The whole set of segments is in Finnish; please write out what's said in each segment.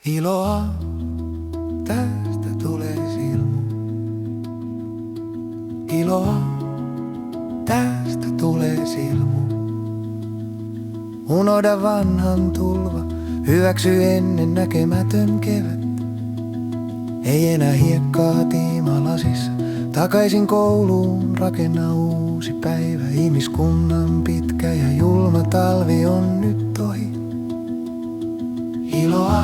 Iloa tästä tulee silmu. Iloa tästä tulee silmu. Unohda vanhan tulva, hyväksy ennen näkemätön kevät. Ei enää hiekkaa tiimalasissa, takaisin kouluun rakenna uusi päivä. Ihmiskunnan pitkä ja julma talvi on nyt ohi. Iloa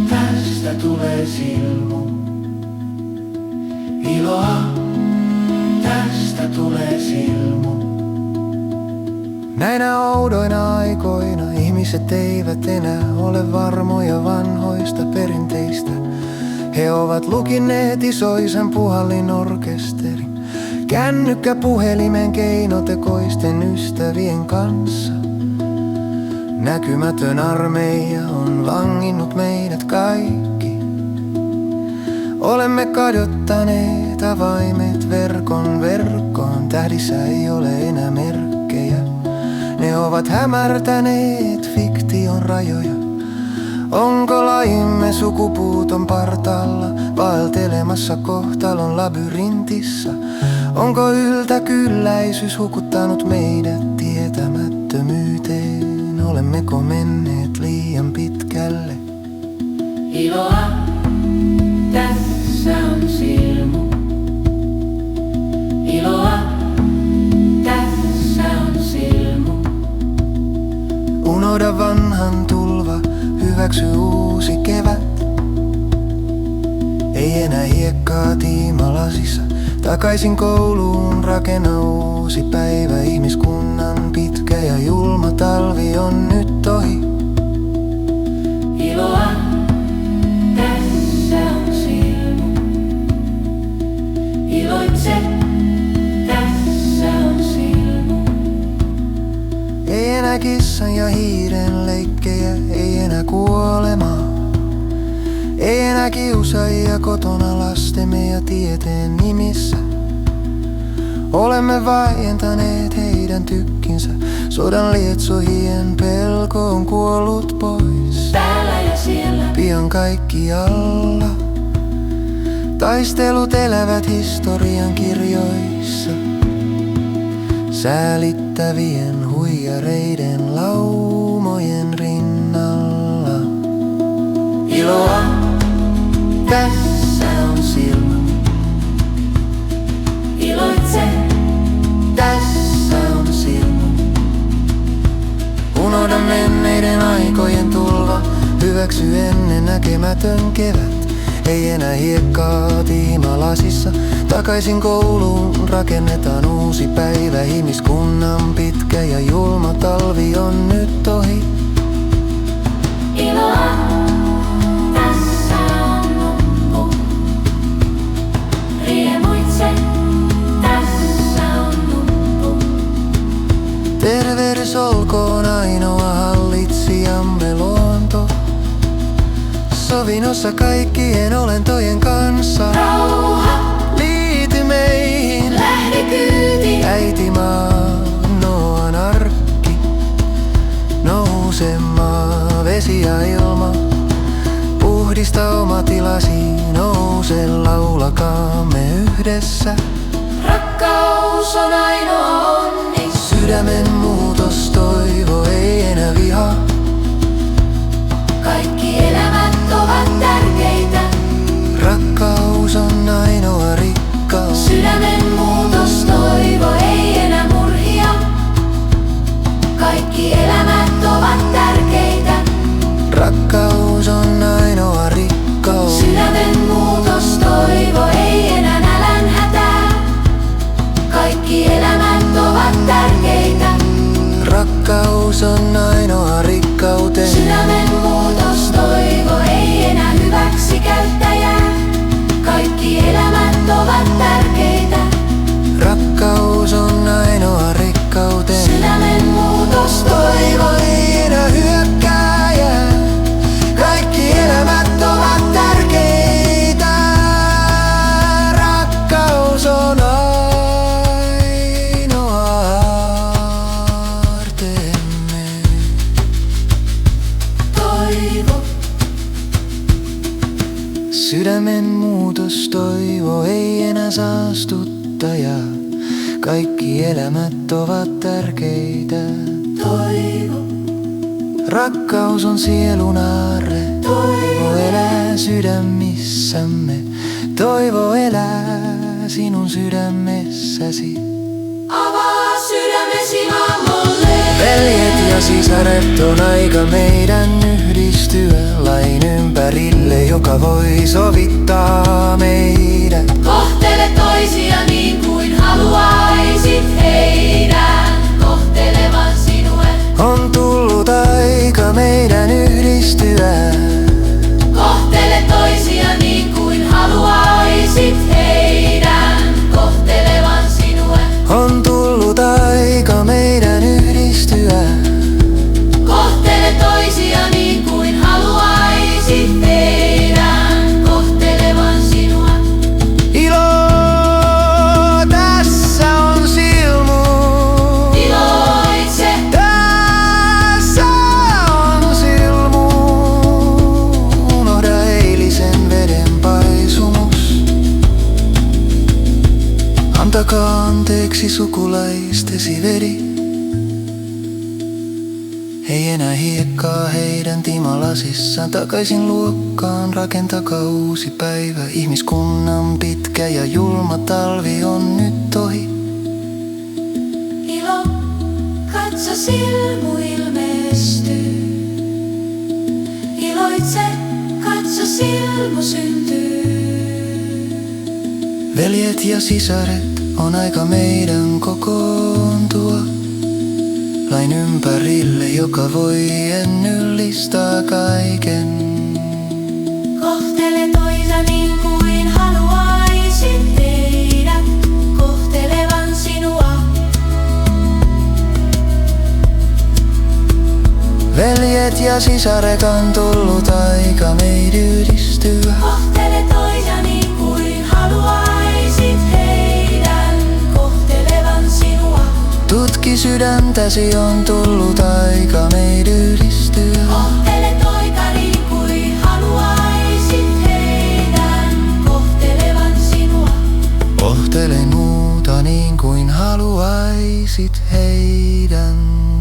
tästä tulee silmu. Iloa tästä tulee silmu. Näinä oudoina aikoina ihmiset eivät enää ole varmoja vanhoista perinteistä. He ovat lukinneet isoisän puhallinorkesterin, kännykkäpuhelimen keinotekoisten ystävien kanssa. Näkymätön armeija on vanginnut meidät kaikki. Olemme kadottaneet avaimet verkkoon. Tähdissä ei ole enää merkkejä. Ne ovat hämärtäneet fiktion rajoja. Onko lajimme sukupuuton partaalla, vaeltelemassa kohtalon labyrintissä? Onko yltäkylläisyys hukuttanut meidät tietämättömyyteen? Olemmeko menneet liian pitkälle? Iloa tässä on silmu. Iloa tässä on silmu. Unohda vanhan tulva, hyväksy uusi kevät. Ei enää hiekkaa tiimalasissa, takaisin kouluun rakenna uusi päivä. Ihmiskunnan pitkä ja julma talvi on nyt ohi. Iloa tässä on silmu. Iloitse, tässä on silmu. Ei enää kissan ja hiiren leikkejä, ei enää kuolemaa. Ei enää kiusaajia kotona lastemme ja tieteen nimissä. Olemme vaientaneet heidän tykkinsä, sodan lietsohien pelko on kuollut pois. Täällä ja siellä, pian kaikkialla, taistelut elävät historian kirjoissa. Säälittävien huijareiden laumojen rinnalla. Iloa tässä on silmu. iloitse, Tässä on silmu. Unohda menneiden aikojen tulva, hyväksy ennen näkemätön kevät. Ei enää hiekkaa tiimalasissa, takaisin kouluun rakennetaan uusi päivä. Ihmiskunnan pitkä ja julma talvi on nyt ohi. iloa tässä on loppu. Riemuitse, tässä on loppu. Tervehdys olkoon ainoa hallitsijamme luonto, sovinnossa kaikkien olentojen kanssa. Rauha, Liity meihin, lähde kyytiin. äiti maa, Nooan arkki. Nouse maa, vesi ja ilma, puhdista oma tilasi. Nouse, laulakaamme yhdessä. Rakkaus on ainoa onni. Sydämen muutos, toivo, ei enää viha. Kaikki elämät ovat tärkeitä. Rakkaus on ainoa rikkaus. Sydämen muutos, toivo, ei enää murhia. Kaikki elämät ovat tärkeitä. Rakkaus on ainoa rikkaus. Sydämen muutos, toivo, ei enää nälänhätää. Kaikki elämät ovat tärkeitä. Rakkaus on ainoa rikkauteen. Sydämen muutos, toivo. Sydämen muutos toivo ei enää saastuta ja kaikki elämät ovat tärkeitä. Toivo, Rakkaus on sielun aarre, toivo elää sydämissämme. Toivo elää sinun sydämessäsi. avaa sydämesi mammolle. Veljet ja sisaret, on aika meidän yhdistyä lain ympärille, joka voi sovittaa meidät. Kohtele toisia niin kuin haluaisit heidän kohtelevan sinua. On tullut aika meidän yhdistyä. Kohtele toisia niin kuin haluaisit heidän kohtelevan sinua. On tullut aika meidän yhdistyä. Kohtele toisia niin kuin haluaisit heidän kohtelevan sinua. Ilo tässä on silmu. Iloitse, Tässä on silmu. Unohda eilisen veden paisumus. Antakaa anteeksi sukulaistesi veri. Ei enää hiekkaa heidän timalasissaan. Takaisin luokkaan, rakentakaa uusi päivä. Ihmiskunnan pitkä ja julma talvi on nyt ohi. ilo, katso silmu ilmestyy. Iloitse, katso silmu syntyy. Veljet ja sisaret, on aika meidän kokoontua lain ympärille, joka voi ennyllistaa kaiken. Kohtele toisa niin kuin haluaisit heidän kohtelevan sinua. Veljet ja sisaret, on tullut aika meidän yhdistyä. Kohtele toisa niin kuin haluaisit heidän kohtelevan sinua. Tutki sydäntäsi, on tullut aika meidän yhdistyä. Kohtele toita niin kuin haluaisit heidän kohtelevan sinua. Kohtele muuta niin kuin haluaisit heidän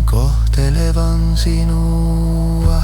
kohtelevan sinua.